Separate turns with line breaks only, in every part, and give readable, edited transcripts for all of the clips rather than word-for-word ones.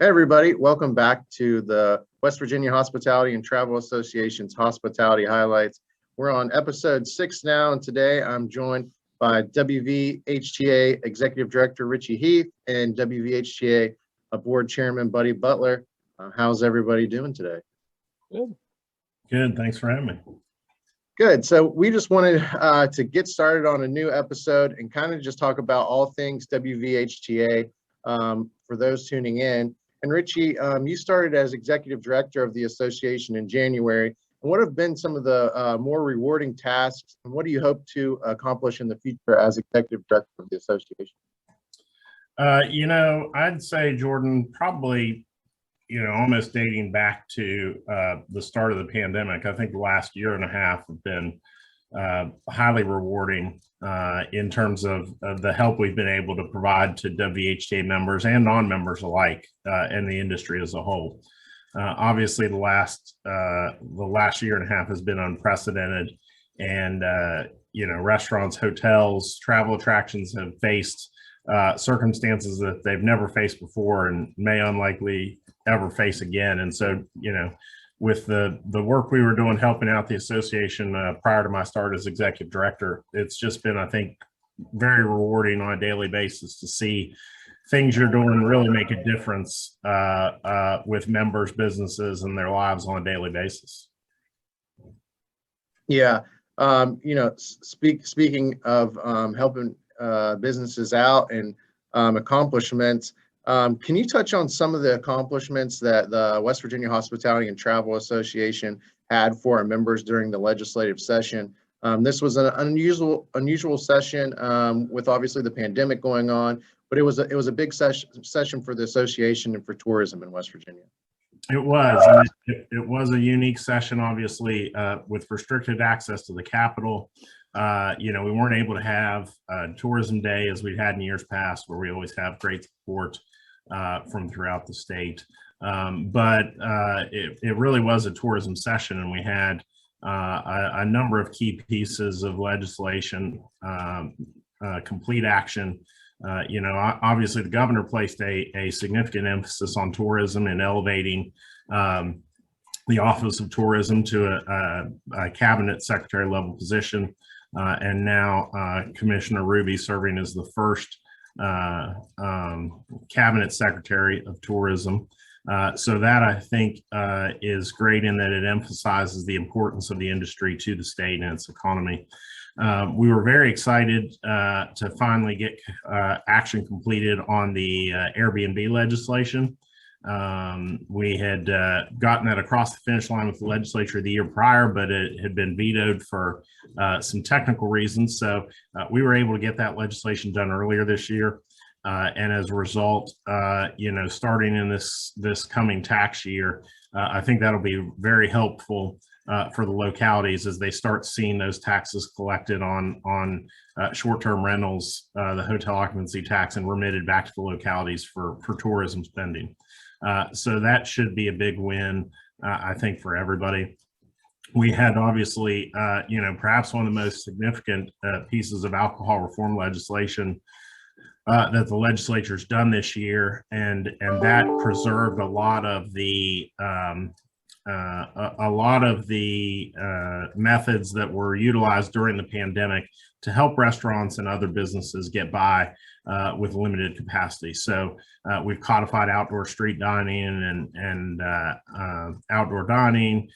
Hey everybody, welcome back to the West Virginia Hospitality and Travel Association's Hospitality Highlights. We're on episode 6 now, and today I'm joined by WVHTA Executive Director Richie Heath and WVHTA Board Chairman Buddy Butler. How's everybody doing today?
Good. Good, thanks for having me.
Good. So we just wanted to get started on a new episode and kind of just talk about all things WVHTA for those tuning in. And Richie, you started as Executive Director of the association in January. And what have been some of the more rewarding tasks, and what do you hope to accomplish in the future as Executive Director of the association?
I'd say, Jordan, probably, almost dating back to the start of the pandemic. I think the last year and a half have been highly rewarding in terms of the help we've been able to provide to WVHTA members and non-members alike in the industry as a whole. Obviously, the last year and a half has been unprecedented, and restaurants, hotels, travel attractions have faced circumstances that they've never faced before and may unlikely ever face again. And so, with the work we were doing helping out the association prior to my start as executive director, it's just been, I think, very rewarding on a daily basis to see things you're doing really make a difference with members, businesses, and their lives on a daily basis.
Yeah, speaking of helping businesses out and accomplishments, can you touch on some of the accomplishments that the West Virginia Hospitality and Travel Association had for our members during the legislative session? This was an unusual session with obviously the pandemic going on, but it was a big session for the association and for tourism in West Virginia.
It was. It was a unique session, obviously, with restricted access to the Capitol. We weren't able to have Tourism Day as we've had in years past, where we always have great support from throughout the state. But it really was a tourism session, and we had a number of key pieces of legislation, complete action. Obviously the governor placed a significant emphasis on tourism and elevating the Office of Tourism to a cabinet secretary level position. And now Commissioner Ruby serving as the first cabinet secretary of tourism. So that, I think, is great in that it emphasizes the importance of the industry to the state and its economy. We were very excited to finally get action completed on the Airbnb legislation. We had gotten that across the finish line with the legislature the year prior, but it had been vetoed for some technical reasons. So we were able to get that legislation done earlier this year. And as a result, starting in this coming tax year, I think that'll be very helpful for the localities as they start seeing those taxes collected on short-term rentals, the hotel occupancy tax, and remitted back to the localities for tourism spending. So that should be a big win, I think, for everybody. We had obviously, perhaps one of the most significant pieces of alcohol reform legislation that the legislature's done this year, and that preserved a lot of the methods that were utilized during the pandemic to help restaurants and other businesses get by with limited capacity. So we've codified outdoor street dining and outdoor dining.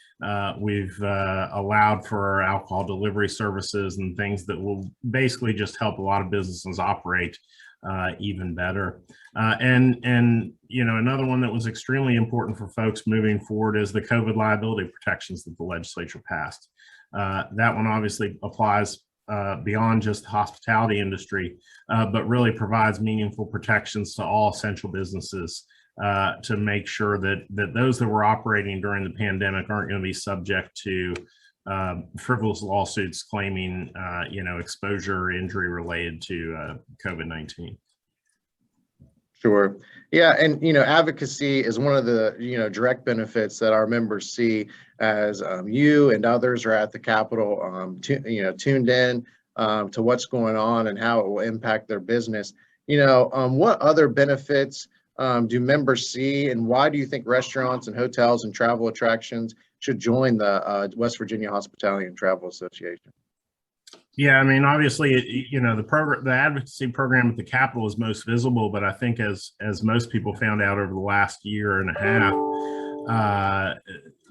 We've allowed for alcohol delivery services and things that will basically just help a lot of businesses operate even better. Another one that was extremely important for folks moving forward is the COVID liability protections that the legislature passed. That one obviously applies beyond just the hospitality industry, but really provides meaningful protections to all essential businesses to make sure that those that were operating during the pandemic aren't going to be subject to frivolous lawsuits claiming, exposure or injury related to COVID-19.
Sure. Yeah. And, advocacy is one of the, direct benefits that our members see as you and others are at the Capitol, tuned in to what's going on and how it will impact their business. What other benefits do members see, and why do you think restaurants and hotels and travel attractions should join the West Virginia Hospitality and Travel Association?
Yeah, I mean, obviously, the advocacy program at the Capitol is most visible, but I think as most people found out over the last year and a half,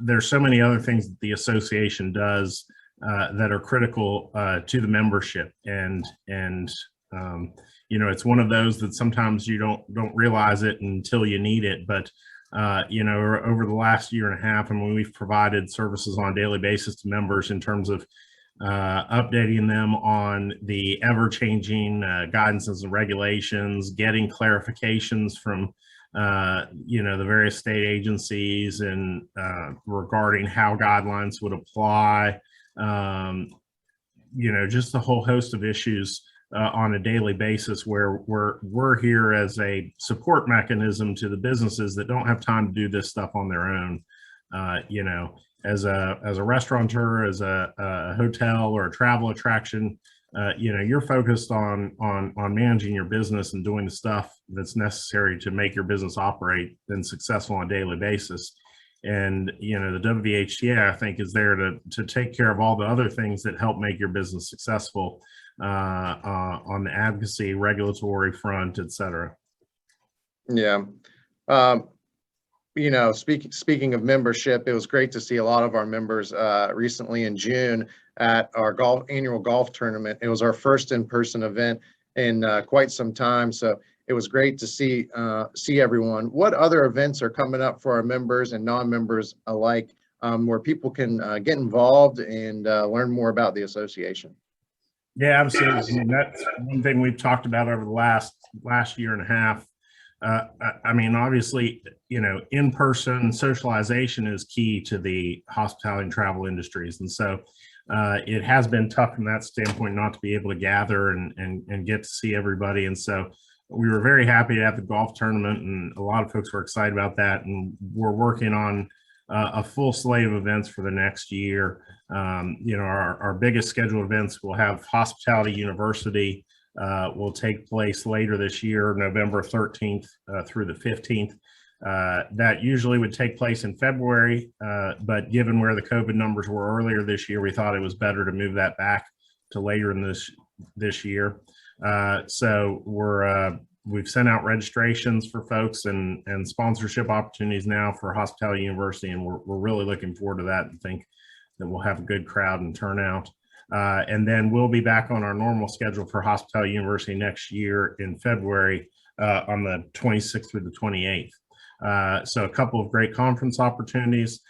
there's so many other things that the association does that are critical to the membership, and it's one of those that sometimes you don't realize it until you need it. But over the last year and a half, I mean, we've provided services on a daily basis to members in terms of updating them on the ever-changing guidances and regulations, getting clarifications from the various state agencies and regarding how guidelines would apply, just a whole host of issues on a daily basis where we're here as a support mechanism to the businesses that don't have time to do this stuff on their own. As a restaurateur, as a hotel or a travel attraction, you're focused on managing your business and doing the stuff that's necessary to make your business operate and successful on a daily basis. And the WVHTA, I think, is there to take care of all the other things that help make your business successful on the advocacy, regulatory front, et cetera.
Yeah. Speaking of membership, it was great to see a lot of our members recently in June at our annual golf tournament. It was our first in-person event in quite some time, so it was great to see everyone. What other events are coming up for our members and non-members alike, where people can get involved and learn more about the association?
Yeah, absolutely. I mean, that's one thing we've talked about over the last year and a half. I mean, obviously, in-person socialization is key to the hospitality and travel industries. And so it has been tough from that standpoint not to be able to gather and get to see everybody. And so we were very happy to have the golf tournament, and a lot of folks were excited about that. And we're working on a full slate of events for the next year. Our biggest scheduled events will have Hospitality University will take place later this year, November 13th through the 15th. That usually would take place in February, but given where the COVID numbers were earlier this year, we thought it was better to move that back to later in this year. So we've sent out registrations for folks and sponsorship opportunities now for Hospitality University, and we're really looking forward to that and think that we'll have a good crowd and turnout. And then we'll be back on our normal schedule for Hospitality University next year in February on the 26th through the 28th. So a couple of great conference opportunities.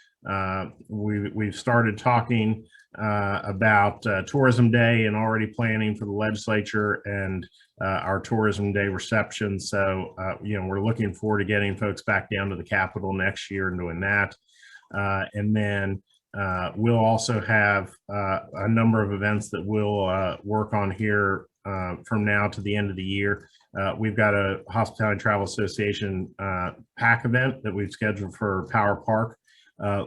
We've started talking about Tourism Day and already planning for the legislature and our Tourism Day reception. So, we're looking forward to getting folks back down to the Capitol next year and doing that. And then we'll also have a number of events that we'll work on here from now to the end of the year. We've got a Hospitality and Travel Association PAC event that we've scheduled for Power Park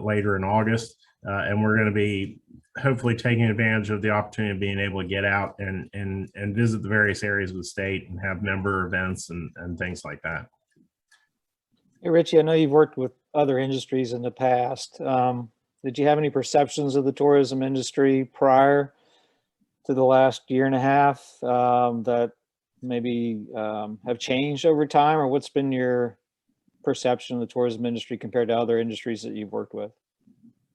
later in August. And we're going to be hopefully taking advantage of the opportunity of being able to get out and visit the various areas of the state and have member events and things like that.
Hey, Richie, I know you've worked with other industries in the past. Did you have any perceptions of the tourism industry prior to the last year and a half that maybe have changed over time, or what's been your perception of the tourism industry compared to other industries that you've worked with?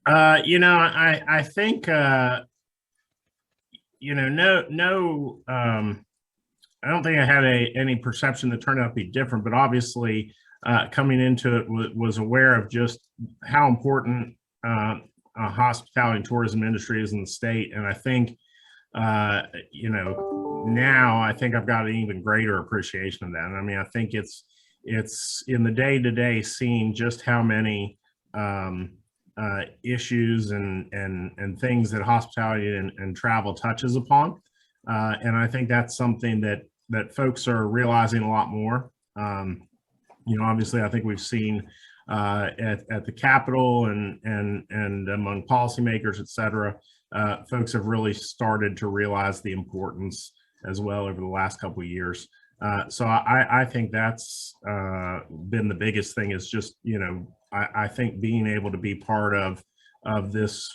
I think, I don't think I had any perception that turned out to be different, but obviously coming into it was aware of just how important hospitality and tourism industry is in the state. And I think, now I think I've got an even greater appreciation of that. And I mean, I think it's in the day-to-day seeing just how many issues and things that hospitality and travel touches upon. And I think that's something that folks are realizing a lot more. Obviously, I think we've seen at the Capitol and among policymakers, et cetera, folks have really started to realize the importance as well over the last couple of years So I think that's been the biggest thing, is just, I think being able to be part of this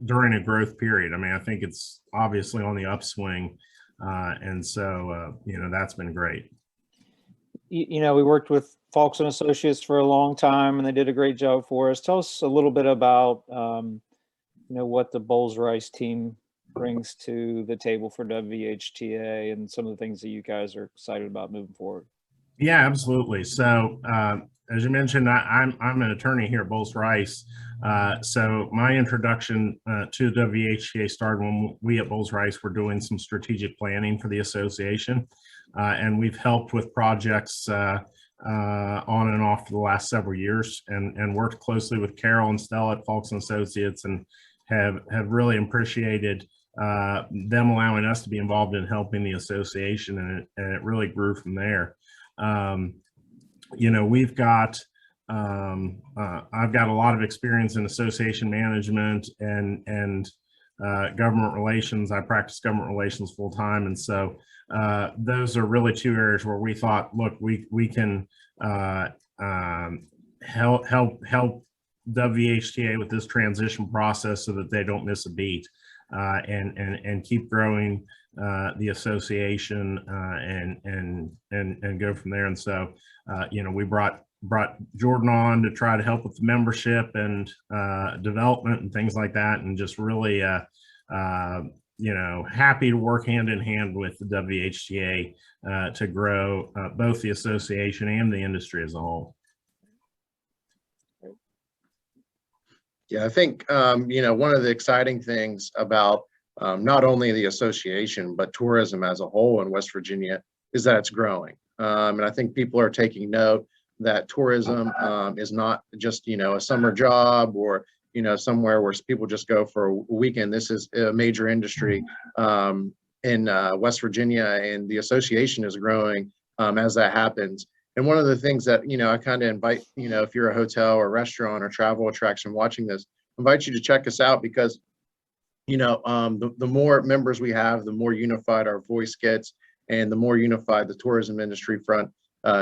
during a growth period. I mean, I think it's obviously on the upswing. And so, that's been great.
We worked with Falks and Associates for a long time, and they did a great job for us. Tell us a little bit about, what the Bowles Rice team brings to the table for WVHTA and some of the things that you guys are excited about moving forward.
Yeah, absolutely. So, as you mentioned, I'm an attorney here at Bowles Rice. So my introduction to WVHTA started when we at Bowles Rice were doing some strategic planning for the association. And we've helped with projects on and off for the last several years, and worked closely with Carol and Stella at Falks and Associates, and have really appreciated them allowing us to be involved in helping the association, and it really grew from there. We've got I've got a lot of experience in association management and government relations. I practice government relations full time, and so those are really two areas where we thought, look, we can help WVHTA with this transition process so that they don't miss a beat, and keep growing the association, and go from there. And so we brought Jordan on to try to help with the membership and development and things like that, and just really happy to work hand in hand with the WVHTA to grow both the association and the industry as a whole.
Yeah, I think, one of the exciting things about not only the association, but tourism as a whole in West Virginia is that it's growing. And I think people are taking note that tourism is not just, a summer job or, somewhere where people just go for a weekend. This is a major industry in West Virginia, and the association is growing as that happens. And one of the things that, I kind of invite, if you're a hotel or restaurant or travel attraction watching this, invite you to check us out, because, the more members we have, the more unified our voice gets, and the more unified the tourism industry front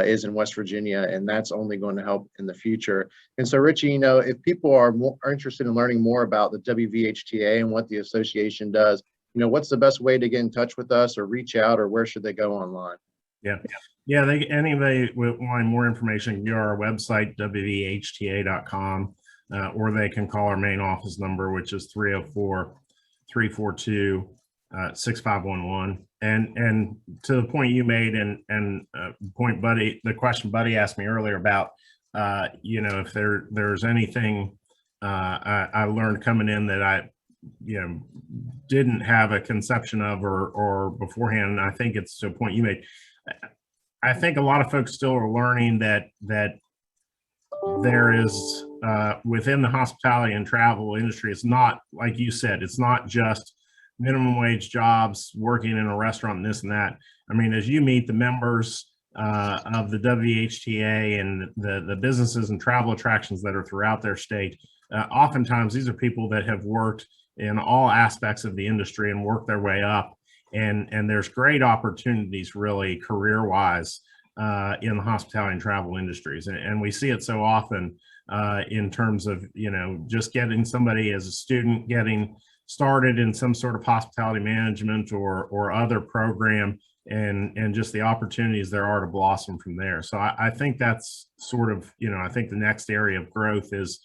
is in West Virginia, and that's only going to help in the future. And so, Richie, if people are interested in learning more about the WVHTA and what the association does, what's the best way to get in touch with us or reach out, or where should they go online?
Yeah. Anybody wanting more information can go to our website, WVHTA.com, or they can call our main office number, which is 304-342-6511. And to the point you made, and the question Buddy asked me earlier about, if there's anything I learned coming in that I, didn't have a conception of or beforehand. And I think it's to a point you made. I think a lot of folks still are learning that there is within the hospitality and travel industry, it's not, like you said, it's not just minimum wage jobs, working in a restaurant and this and that. I mean, as you meet the members of the WVHTA and the businesses and travel attractions that are throughout their state, oftentimes these are people that have worked in all aspects of the industry and worked their way up. And there's great opportunities, really, career-wise, in the hospitality and travel industries. And we see it so often in terms of, just getting somebody as a student, getting started in some sort of hospitality management or other program, and just the opportunities there are to blossom from there. So I think that's sort of, I think the next area of growth is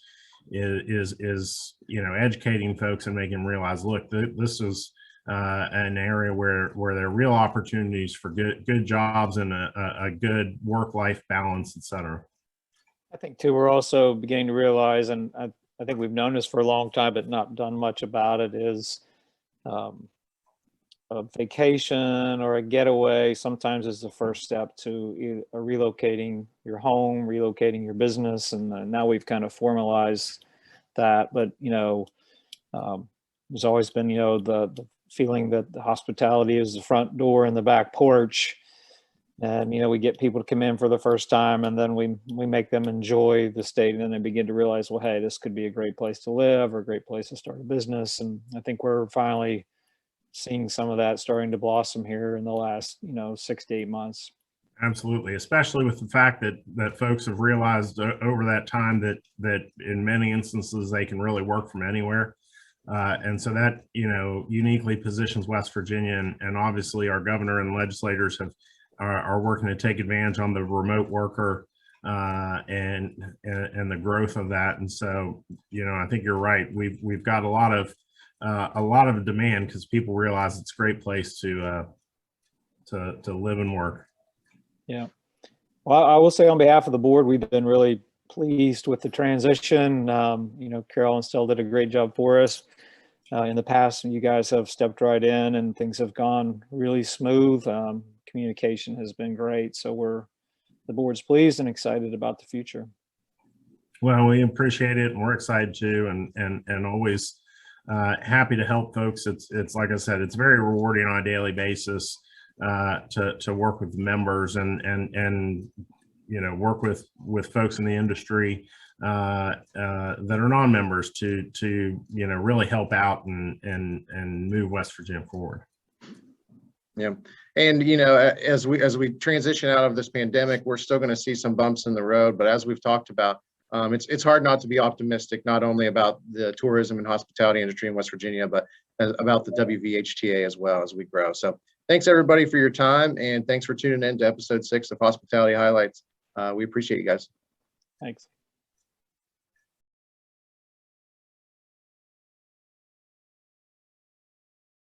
educating folks and making them realize, look, this is an area where there are real opportunities for good jobs and a good work-life balance, et cetera.
I think too, we're also beginning to realize, and I think we've known this for a long time, but not done much about it, is a vacation or a getaway sometimes is the first step to relocating your home, relocating your business. And now we've kind of formalized that, but, there's always been, the feeling that the hospitality is the front door and the back porch. And, we get people to come in for the first time, and then we make them enjoy the state, and then they begin to realize, well, hey, this could be a great place to live or a great place to start a business. And I think we're finally seeing some of that starting to blossom here in the last, 6 to 8 months.
Absolutely, especially with the fact that folks have realized over that time that in many instances they can really work from anywhere. And so that, uniquely positions West Virginia, and obviously our governor and legislators are working to take advantage on the remote worker and the growth of that. And so, I think you're right. We've got a lot of demand because people realize it's a great place to live and work.
Yeah. Well, I will say on behalf of the board, we've been really pleased with the transition. Carol and Stella did a great job for us in the past, and you guys have stepped right in and things have gone really smooth. Communication has been great. So the board's pleased and excited about the future.
Well, we appreciate it, and we're excited too, and always happy to help folks. It's like I said, it's very rewarding on a daily basis to work with members and work with folks in the industry that are non-members to really help out and move West Virginia forward.
Yeah. And, as we transition out of this pandemic, we're still going to see some bumps in the road. But as we've talked about, it's hard not to be optimistic, not only about the tourism and hospitality industry in West Virginia, but about the WVHTA as well as we grow. So thanks, everybody, for your time. And thanks for tuning in to episode 6 of Hospitality Highlights. We appreciate you guys.
Thanks.